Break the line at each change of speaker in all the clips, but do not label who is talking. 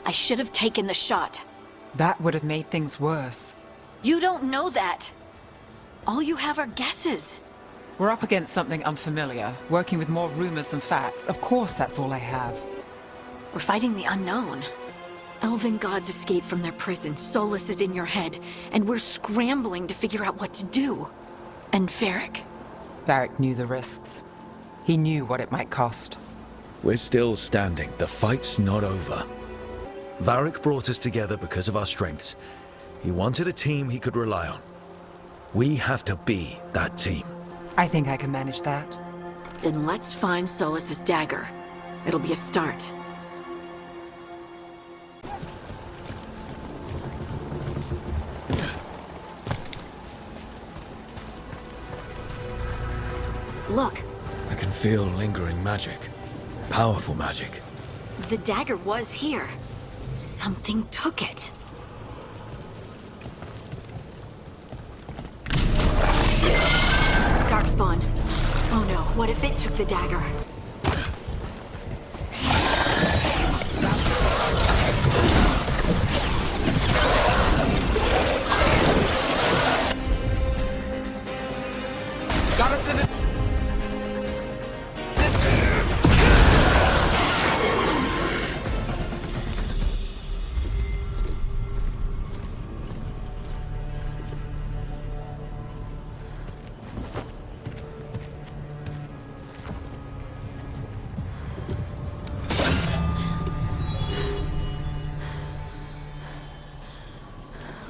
I should have taken the shot.
That would have made things worse.
You don't know that. All you have are guesses.
We're up against something unfamiliar, working with more rumors than facts. Of course that's all I have.
We're fighting the unknown. Elven gods escaped from their prison, Solus is in your head, and we're scrambling to figure out what to do. And Varric?
Varric knew the risks. He knew what it might cost.
We're still standing. The fight's not over. Varric brought us together because of our strengths. He wanted a team he could rely on. We have to be that team.
I think I can manage that.
Then let's find Solus's dagger. It'll be a start. Look,
I can feel lingering magic. Powerful magic.
the dagger was here. Something took it. Darkspawn. Oh no, what if it took the dagger?
Got us in it.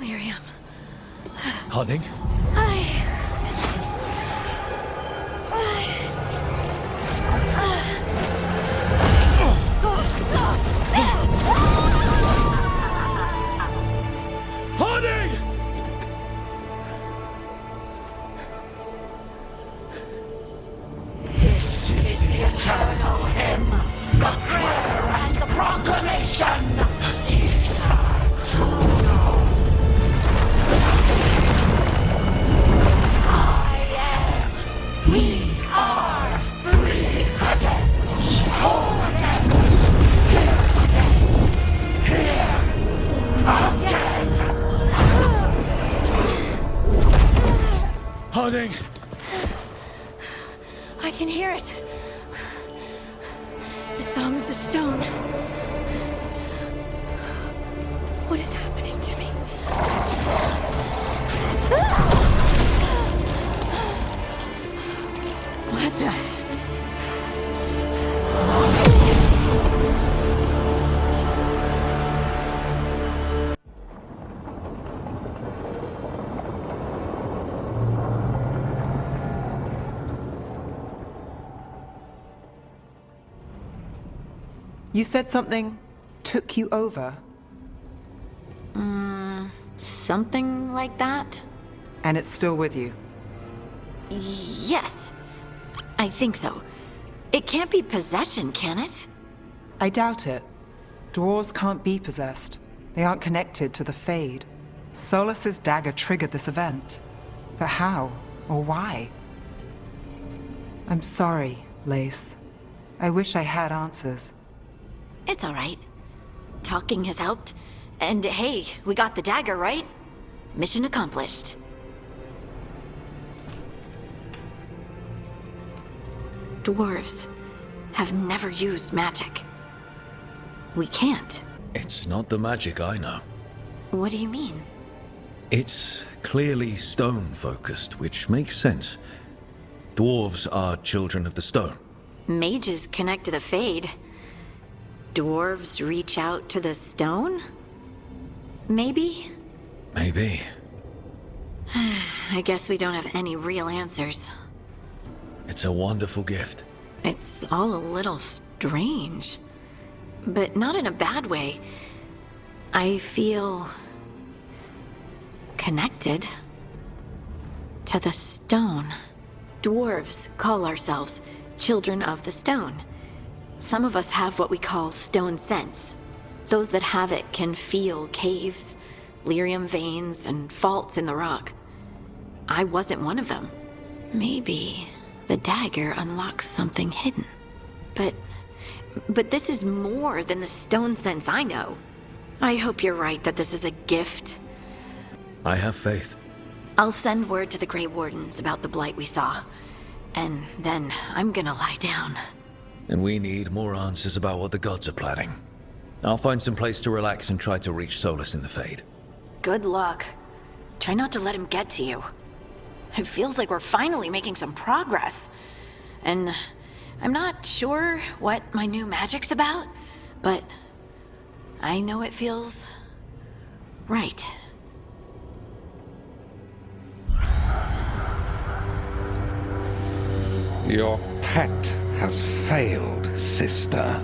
Lyrium.
Hunting? Hunting!
This is the eternal hymn, the prayer and the proclamation. Isa to know. I am. We are free again. Whole again. Here again.
Hunting!
I can hear it. The song of the stone. What is happening to me? What the?
You said something took you over,
Something like that?
and it's still with you.
Yes. I think so. It can't be possession, can it?
I doubt it. Dwarves can't be possessed. They aren't connected to the Fade. Solus's dagger triggered this event. But how? Or why? I'm sorry, Lace. I wish I had answers.
It's all right. Talking has helped. And hey, we got the dagger, right? Mission accomplished. Dwarves have never used magic. We can't.
It's not the magic I know.
What do you mean?
It's clearly stone-focused, which makes sense. Dwarves are children of the stone.
Mages connect to the Fade. Dwarves reach out to the stone? Maybe?
Maybe.
I guess we don't have any real answers.
It's a wonderful gift.
It's all a little strange. But not in a bad way. I feel connected to the stone. Dwarves call ourselves children of the stone. Some of us have what we call stone sense. Those that have it can feel caves, lyrium veins, and faults in the rock. I wasn't one of them. Maybe the dagger unlocks something hidden. But this is more than the stone sense I know. I hope you're right that this is a gift.
I have faith.
I'll send word to the Grey Wardens about the blight we saw. And then I'm gonna lie down.
And we need more answers about what the gods are planning. I'll find some place to relax and try to reach Solus in the Fade.
Good luck. Try not to let him get to you. It feels like we're finally making some progress. And I'm not sure what my new magic's about, but I know it feels right.
Your pet has failed, sister.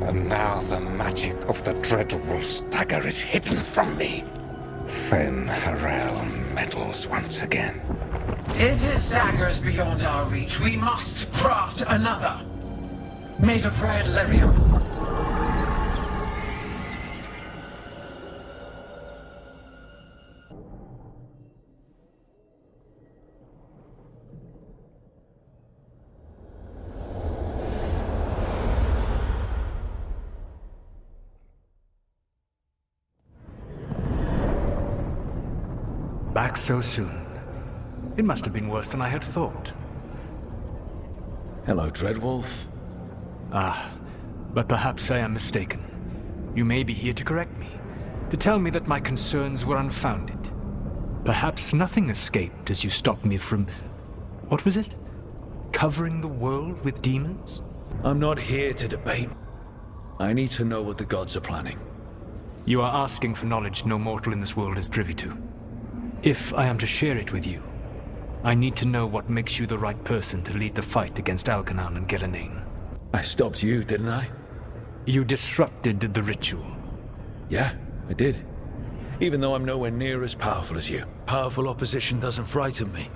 And now the magic of the Dreadwolf's dagger is hidden from me. Fen Harel meddles once again.
If his dagger's beyond our reach, we must craft another. Made of red lyrium.
Back so soon. It must have been worse than I had thought.
Hello, Dreadwolf.
But perhaps I am mistaken. You may be here to correct me, to tell me that my concerns were unfounded. Perhaps nothing escaped as you stopped me from... what was it? Covering the world with demons?
I'm not here to debate. I need to know what the gods are planning.
You are asking for knowledge no mortal in this world is privy to. If I am to share it with you, I need to know what makes you the right person to lead the fight against Algernon and Gillenane.
I stopped you, didn't I?
You disrupted the ritual.
Yeah, I did. Even though I'm nowhere near as powerful as you. Powerful opposition doesn't frighten me.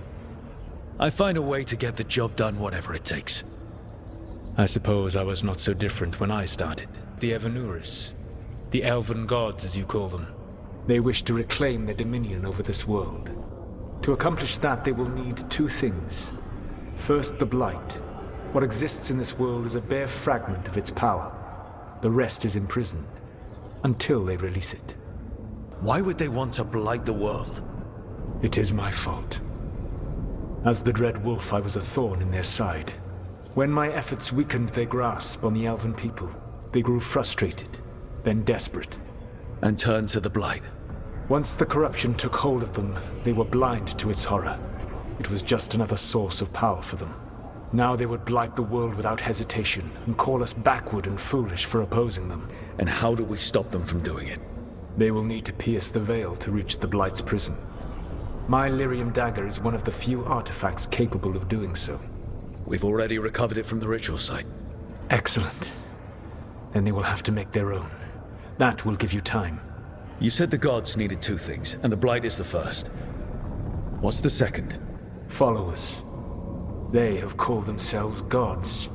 I find a way to get the job done, whatever it takes.
I suppose I was not so different when I started. The Evanuris, the elven gods as you call them. They wish to reclaim their dominion over this world. To accomplish that, they will need two things. First, the Blight. What exists in this world is a bare fragment of its power. The rest is imprisoned, until they release it.
Why would they want to blight the world?
It is my fault. As the Dread Wolf, I was a thorn in their side. When my efforts weakened their grasp on the elven people, they grew frustrated, then desperate.
And turned to the blight.
Once the corruption took hold of them, they were blind to its horror. It was just another source of power for them. Now they would blight the world without hesitation, and call us backward and foolish for opposing them.
And how do we stop them from doing it?
They will need to pierce the veil to reach the Blight's prison. My lyrium dagger is one of the few artifacts capable of doing so.
We've already recovered it from the ritual site.
Excellent. Then they will have to make their own. That will give you time.
You said the gods needed two things, and the blight is the first. What's the second?
Followers. They have called themselves gods.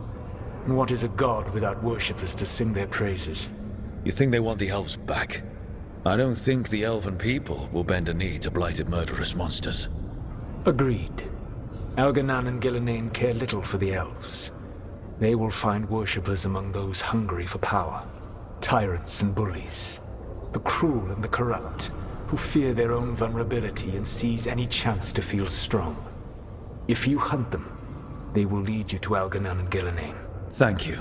And what is a god without worshippers to sing their praises?
You think they want the elves back? I don't think the elven people will bend a knee to blighted murderous monsters.
Agreed. Algernon and Gillenane care little for the elves. They will find worshippers among those hungry for power. Tyrants and bullies. The cruel and the corrupt, who fear their own vulnerability and seize any chance to feel strong. If you hunt them, they will lead you to Algernon and Gillenane.
Thank you.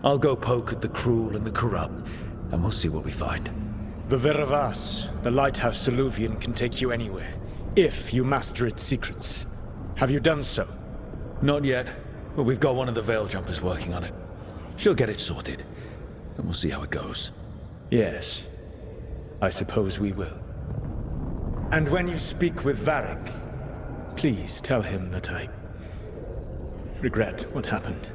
I'll go poke at the cruel and the corrupt, and we'll see what we find.
The Veravas, the lighthouse Soluvian, can take you anywhere, if you master its secrets. Have you done so?
Not yet, but we've got one of the Veil Jumpers working on it. She'll get it sorted, and we'll see how it goes.
Yes, I suppose we will. And when you speak with Varric, please tell him that I regret what happened.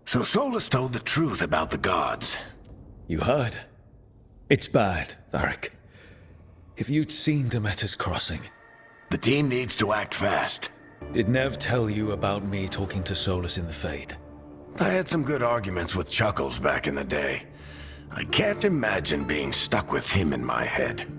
So Solus told the truth about the gods.
You heard? It's bad, Varric. If you'd seen Demeter's crossing.
The team needs to act fast.
Did Nev tell you about me talking to Solus in the Fade?
I had some good arguments with Chuckles back in the day. I can't imagine being stuck with him in my head.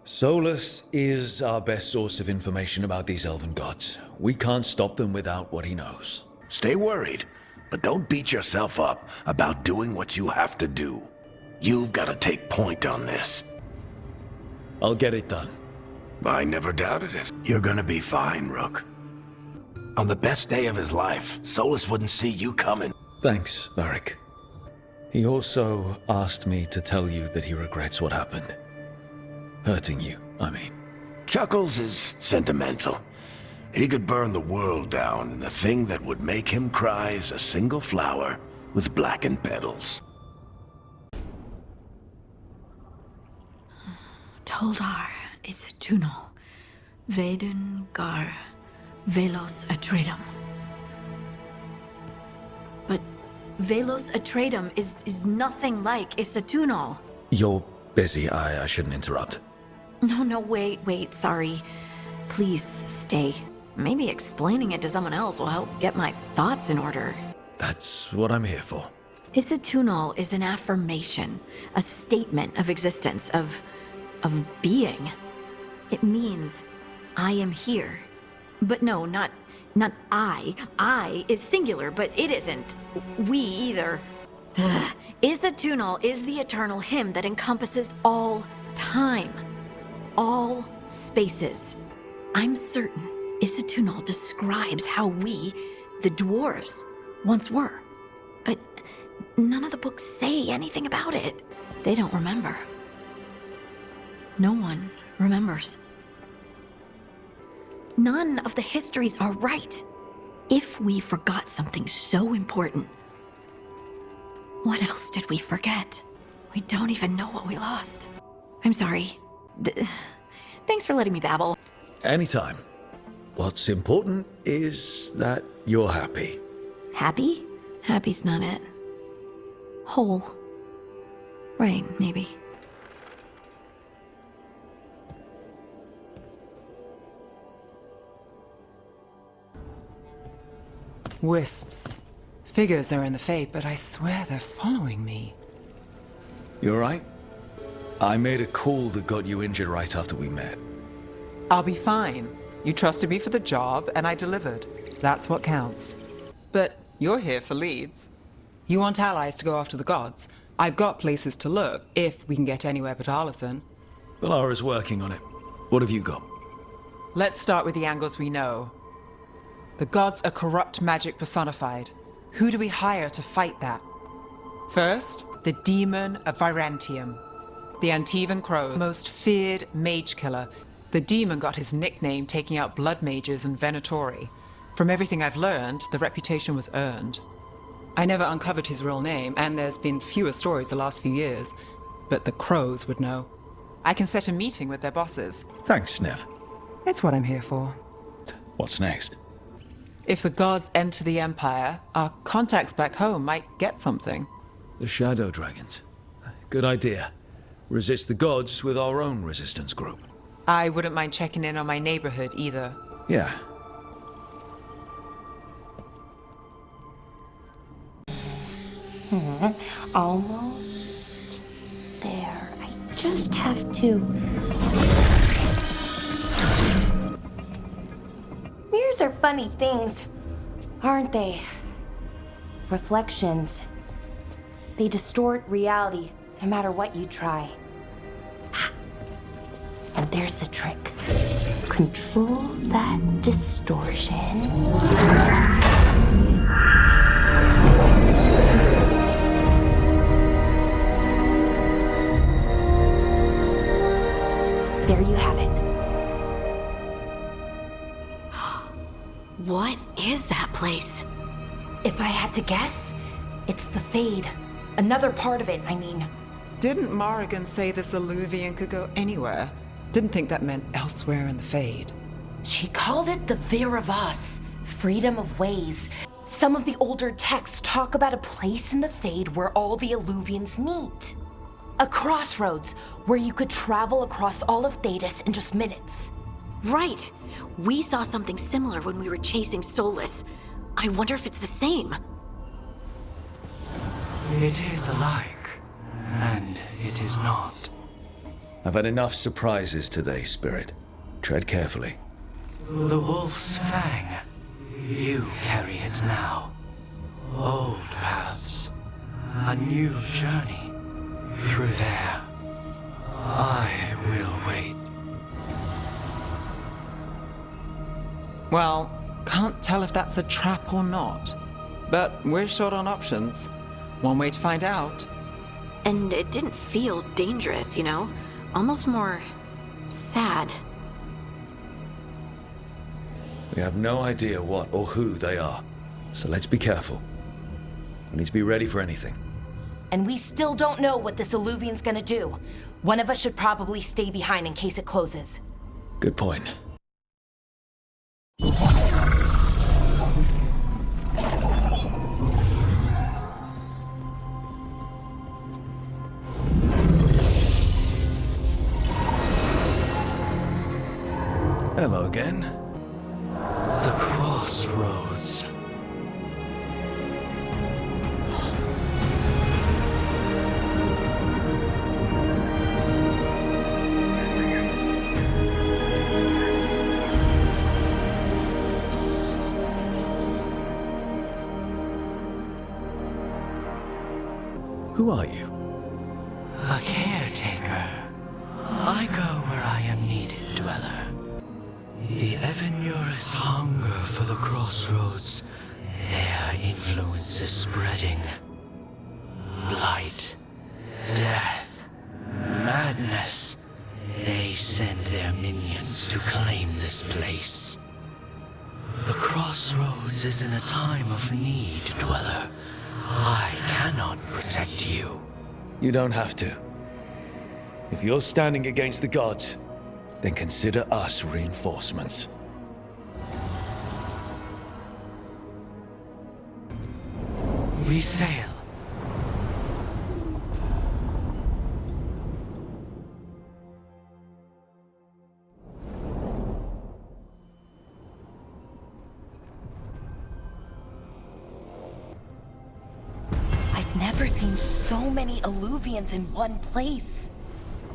Solus is our best source of information about these elven gods. We can't stop them without what he knows.
Stay worried, but don't beat yourself up about doing what you have to do. You've got to take point on this.
I'll get it done.
I never doubted it. You're gonna be fine, Rook. On the best day of his life, Solus wouldn't see you coming.
Thanks, Varric. He also asked me to tell you that he regrets what happened. Hurting you, I mean.
Chuckles is sentimental. He could burn the world down, and the thing that would make him cry is a single flower with blackened petals.
Toldar is a tunal. Veilguard, Velos Atreidim. But Velos Atreidim is nothing like Isatunal.
You're busy. I shouldn't interrupt.
No, wait, sorry. Please stay. Maybe explaining it to someone else will help get my thoughts in order.
That's what I'm here for.
Isatunal is an affirmation, a statement of existence, of being. It means I am here. But no, not I. I is singular, but it isn't we either. Isatunal is the eternal hymn that encompasses all time, all spaces. I'm certain Isatunal describes how we, the dwarves, once were. But none of the books say anything about it. They don't remember. No one remembers. None of the histories are right. If we forgot something so important, what else did we forget? We don't even know what we lost. I'm sorry. Thanks for letting me babble.
Anytime. What's important is that you're happy.
Happy? Happy's not it. Whole. Right, maybe.
Wisps. Figures are in the Fade, but I swear they're following me.
You alright? I made a call that got you injured right after we met.
I'll be fine. You trusted me for the job, and I delivered. That's what counts. But you're here for leads. You want allies to go after the gods. I've got places to look, if we can get anywhere but Arlathan.
Valara's working on it. What have you got?
Let's start with the angles we know. The gods are corrupt magic personified. Who do we hire to fight that? First, the Demon of Virantium. The Antivan Crow's most feared mage killer. The demon got his nickname taking out blood mages and Venatori. From everything I've learned, the reputation was earned. I never uncovered his real name, and there's been fewer stories the last few years. But the Crows would know. I can set a meeting with their bosses.
Thanks, Nev.
It's what I'm here for.
What's next?
If the gods enter the Empire, our contacts back home might get something.
The Shadow Dragons. Good idea. Resist the gods with our own resistance group.
I wouldn't mind checking in on my neighborhood either.
Yeah.
Almost there. I just have to. Mirrors are funny things, aren't they? Reflections. They distort reality, no matter what you try. And there's the trick. Control that distortion. There you have it.
What is that place?
If I had to guess, it's the Fade. Another part of it, I mean.
Didn't Morrigan say this Alluvian could go anywhere? Didn't think that meant elsewhere in the Fade.
She called it the Vir of Us, freedom of ways. Some of the older texts talk about a place in the Fade where all the Alluvians meet. A crossroads where you could travel across all of Thedas in just minutes.
Right. We saw something similar when we were chasing Solus. I wonder if it's the same.
It is alike, and it is not.
I've had enough surprises today, Spirit. Tread carefully.
The wolf's fang. You carry it now. Old paths. A new journey. Through there. I will wait.
Well, can't tell if that's a trap or not. But we're short on options. One way to find out.
And it didn't feel dangerous, you know? Almost more sad.
We have no idea what or who they are, so let's be careful. We need to be ready for anything.
And we still don't know what this Alluvian's gonna do. One of us should probably stay behind in case it closes.
Good point. Hello again.
The crossroads.
Who are you?
A caretaker. I go where I am needed, dweller. The Evenurus hunger for the crossroads. Their influence is spreading. Blight, death, madness. They send their minions to claim this place. The crossroads is in a time of need, dweller. I cannot protect you.
You don't have to. If you're standing against the gods, then consider us reinforcements.
We sail.
I've never seen so many Alluvians in one place.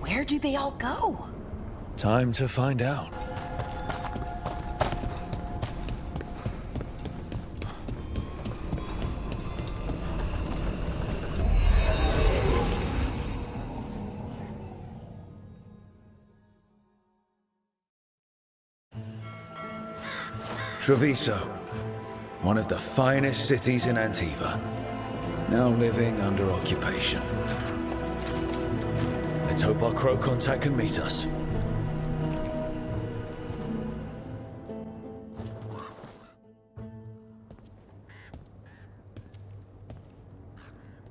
Where do they all go?
Time to find out. Treviso, one of the finest cities in Antiva, now living under occupation. Let's hope our crow contact can meet us.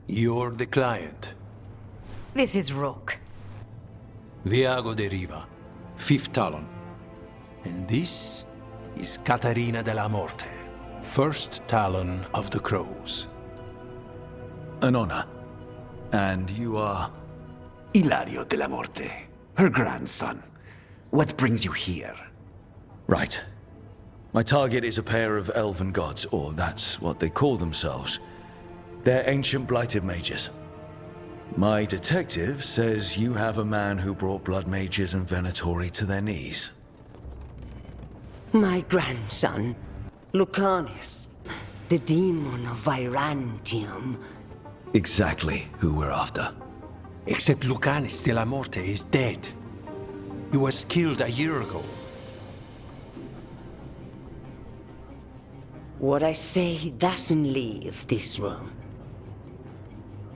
You're the client.
This is Rook.
Viago de Riva, Fifth Talon. And this is Catarina de la Morte, First Talon of the Crows.
An honor. And you are?
Ilario de la Morte, her grandson. What brings you here?
Right. My target is a pair of elven gods, or that's what they call themselves. They're ancient blighted mages. My detective says you have a man who brought blood mages and Venatori to their knees.
My grandson, Lucanus, the demon of Virantium.
Exactly who we're after.
Except Lucanus de la Morte is dead. He was killed a year ago.
What I say doesn't leave this room.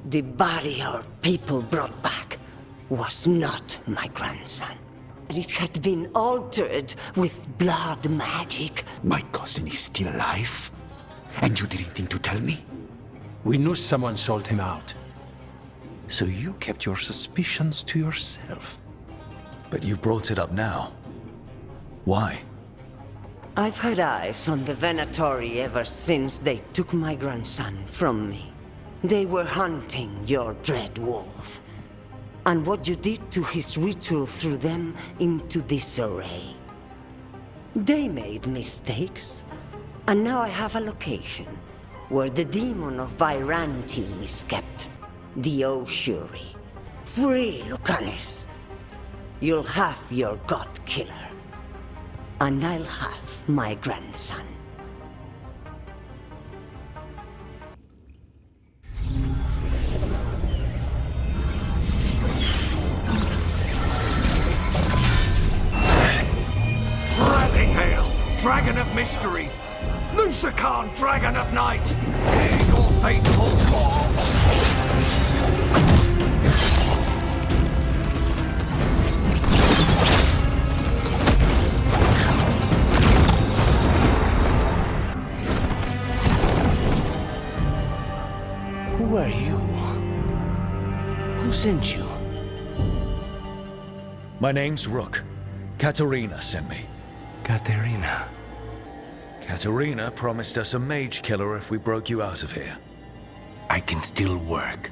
The body our people brought back was not my grandson. It had been altered with blood magic.
My cousin is still alive? And you didn't think to tell me?
We knew someone sold him out. So you kept your suspicions to yourself.
But you've brought it up now. Why?
I've had eyes on the Venatori ever since they took my grandson from me. They were hunting your dread wolf. and what you did to his ritual threw them into disarray. They made mistakes, and now I have a location where the demon of Virantin is kept. The Oshuri. Free, Lucanis! You'll have your god killer, and I'll have my grandson.
Rising Hail, Dragon of Mystery! Lucican, Dragon of Night! Hear your fateful call!
Who are you? Who sent you?
My name's Rook. Katerina sent me.
Katerina.
Katerina promised us a mage killer if we broke you out of here.
I can still work.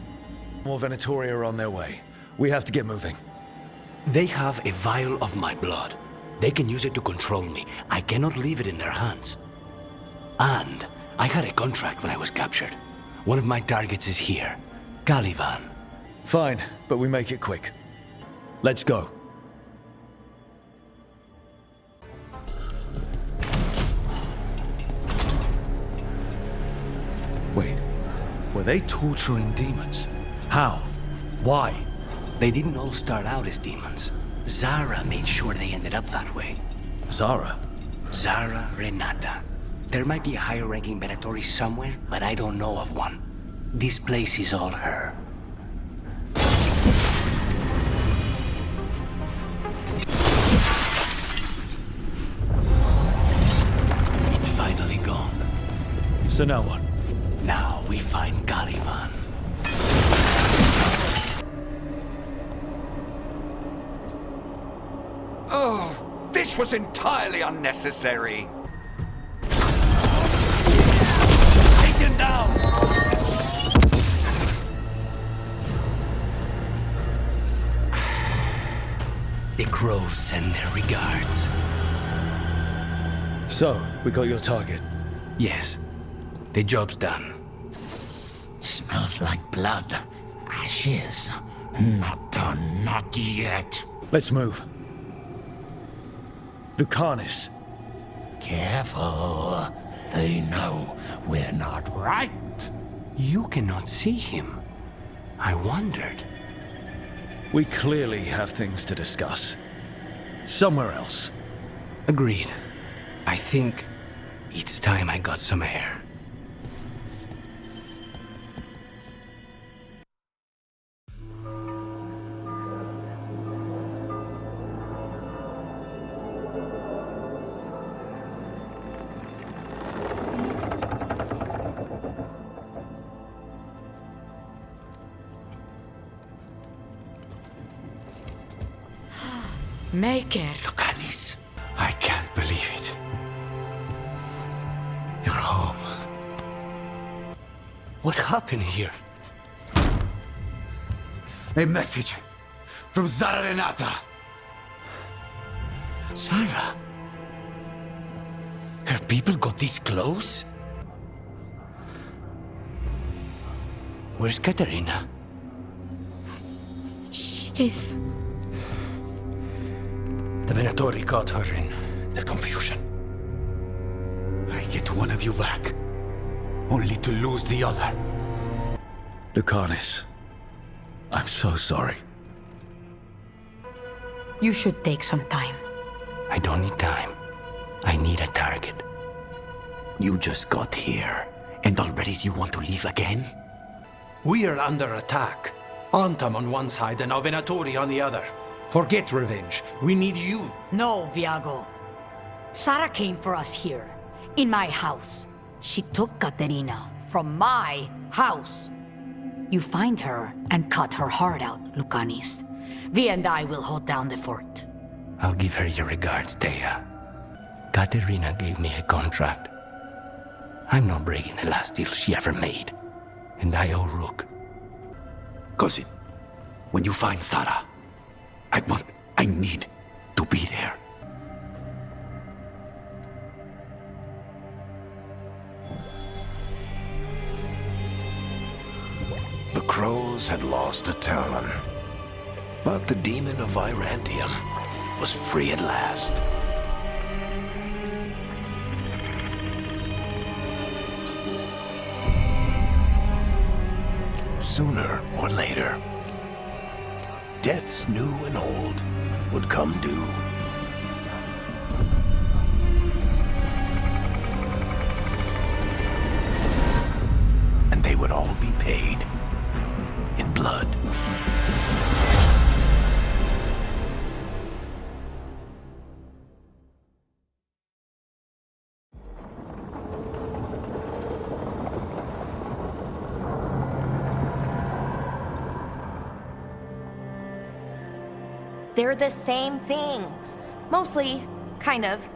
More Venatori are on their way. We have to get moving.
They have a vial of my blood. They can use it to control me. I cannot leave it in their hands. And I had a contract when I was captured. One of my targets is here, Caliban.
Fine, but we make it quick. Let's go. Wait, were they torturing demons? How? Why?
They didn't all start out as demons. Zara made sure they ended up that way.
Zara?
Zara Renata. There might be a higher-ranking Venatori somewhere, but I don't know of one. This place is all her. It's finally gone.
So now what?
Now we find Caliban.
Oh, this was entirely unnecessary. Taken down!
The crows send their regards.
So, we got your target.
Yes. The job's done.
Smells like blood. Ashes. Not done, not yet.
Let's move. Lucanis.
Careful. They know we're not right.
You cannot see him. I wondered.
We clearly have things to discuss. Somewhere else.
Agreed. I think it's time I got some air.
Maker.
Lucanis, I can't believe it. You're home. What happened here?
A message from Zara Renata.
Sarah? Her people got this close? Where's Katerina?
She's...
The Venatori caught her in their confusion. I get one of you back, only to lose the other.
Lucanis. I'm so sorry.
You should take some time.
I don't need time. I need a target.
You just got here, and already you want to leave again?
We are under attack. Antam on one side and Venatori on the other. Forget revenge. We need you.
No, Viago. Sarah came for us here, in my house. She took Katerina from my house. You find her and cut her heart out, Lucanis. Vi and I will hold down the fort.
I'll give her your regards, Thea. Katerina gave me a contract. I'm not breaking the last deal she ever made. And I owe Rook.
Cousin, When you find Sarah, I need to be there.
The crows had lost a Talon, but the demon of Virantium was free at last. Sooner or later, debts new and old would come due. And they would all be paid in blood.
They're the same thing. Mostly, kind of.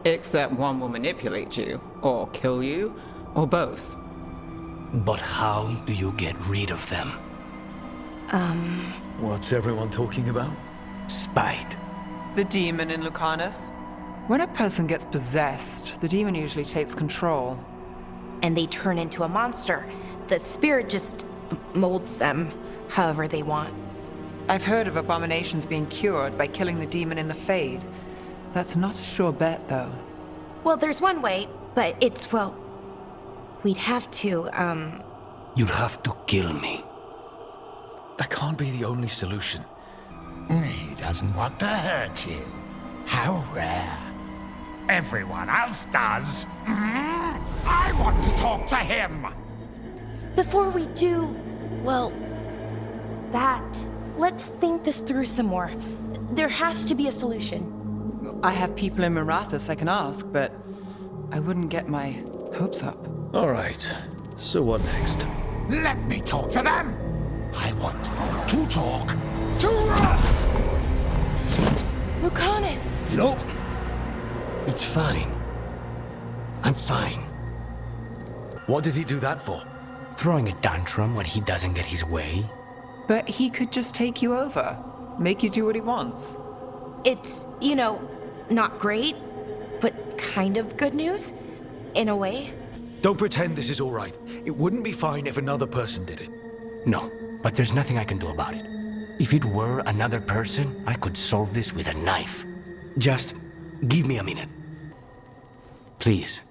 Except one will manipulate you, or kill you, or both.
But how do you get rid of them?
What's everyone talking about?
Spite.
The demon in Lucanus? When a person gets possessed, the demon usually takes control.
And they turn into a monster. The spirit just molds them however they want.
I've heard of abominations being cured by killing the demon in the Fade. That's not a sure bet, though.
Well, there's one way, but it's, well... We'd have to,
You'll have to kill me.
That can't be the only solution.
He doesn't want to hurt you. How rare. Everyone else does. I want to talk to him.
Before we do, well, that... Let's think this through some more. There has to be a solution.
I have people in Marathas I can ask, but I wouldn't get my hopes up.
All right. So what next?
Let me talk to them. I want to talk to...
Lucanus!
Nope. It's fine. I'm fine.
What did he do that for?
Throwing a tantrum when he doesn't get his way?
But he could just take you over, make you do what he wants.
It's, you know, not great, but kind of good news, in a way.
Don't pretend this is all right. It wouldn't be fine if another person did it.
No, but there's nothing I can do about it. If it were another person, I could solve this with a knife. Just give me a minute. Please.